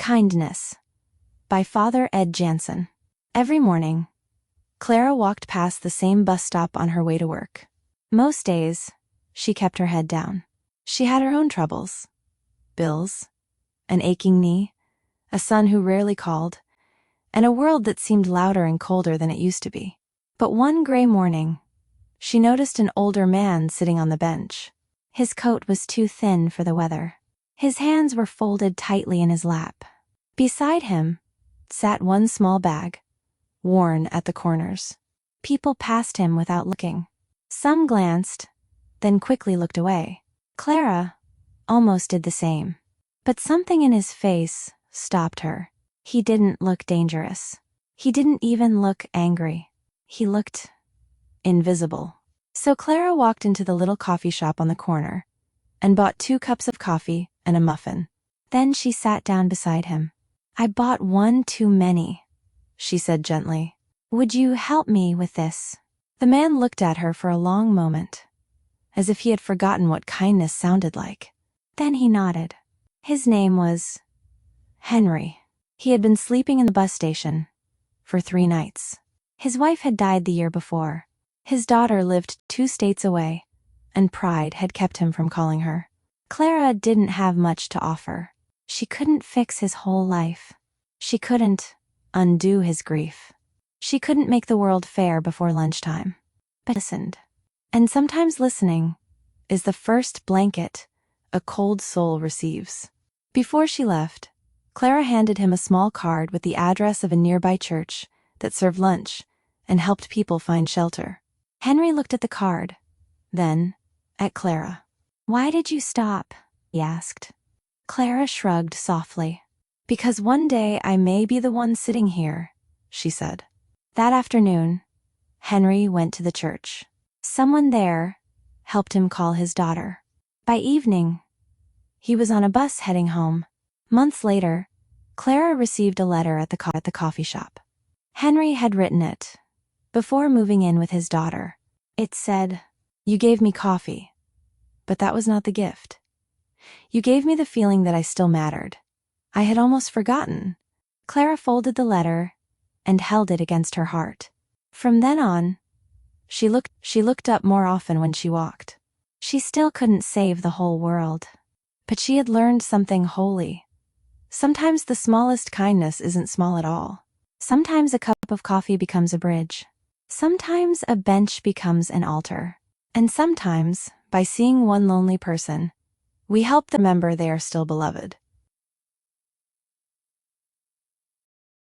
Kindness by Father Ed Jansen. Every morning, Clara walked past the same bus stop on her way to work. Most days, she kept her head down. She had her own troubles. Bills, an aching knee, a son who rarely called, and a world that seemed louder and colder than it used to be. But one gray morning, she noticed an older man sitting on the bench. His coat was too thin for the weather. His hands were folded tightly in his lap. Beside him sat one small bag, worn at the corners. People passed him without looking. Some glanced, then quickly looked away. Clara almost did the same. But something in his face stopped her. He didn't look dangerous. He didn't even look angry. He looked invisible. So Clara walked into the little coffee shop on the corner and bought 2 cups of coffee and a muffin. Then she sat down beside him. "I bought one too many," she said gently. "Would you help me with this?" The man looked at her for a long moment, as if he had forgotten what kindness sounded like. Then he nodded. His name was Henry. He had been sleeping in the bus station for 3 nights. His wife had died the year before. His daughter lived 2 states away, and pride had kept him from calling her. Clara didn't have much to offer. She couldn't fix his whole life. She couldn't undo his grief. She couldn't make the world fair before lunchtime. But listened. And sometimes listening is the first blanket a cold soul receives. Before she left, Clara handed him a small card with the address of a nearby church that served lunch and helped people find shelter. Henry looked at the card, then at Clara. "Why did you stop?" he asked. Clara shrugged softly. "Because one day I may be the one sitting here," she said. That afternoon, Henry went to the church. Someone there helped him call his daughter. By evening, he was on a bus heading home. Months later, Clara received a letter at the coffee shop. Henry had written it before moving in with his daughter. It said, "You gave me coffee, but that was not the gift. You gave me the feeling that I still mattered. I had almost forgotten." Clara folded the letter and held it against her heart. From then on, she looked up more often when she walked. She still couldn't save the whole world, but she had learned something holy. Sometimes the smallest kindness isn't small at all. Sometimes a cup of coffee becomes a bridge. Sometimes a bench becomes an altar. And sometimes, by seeing one lonely person, we help them remember they are still beloved.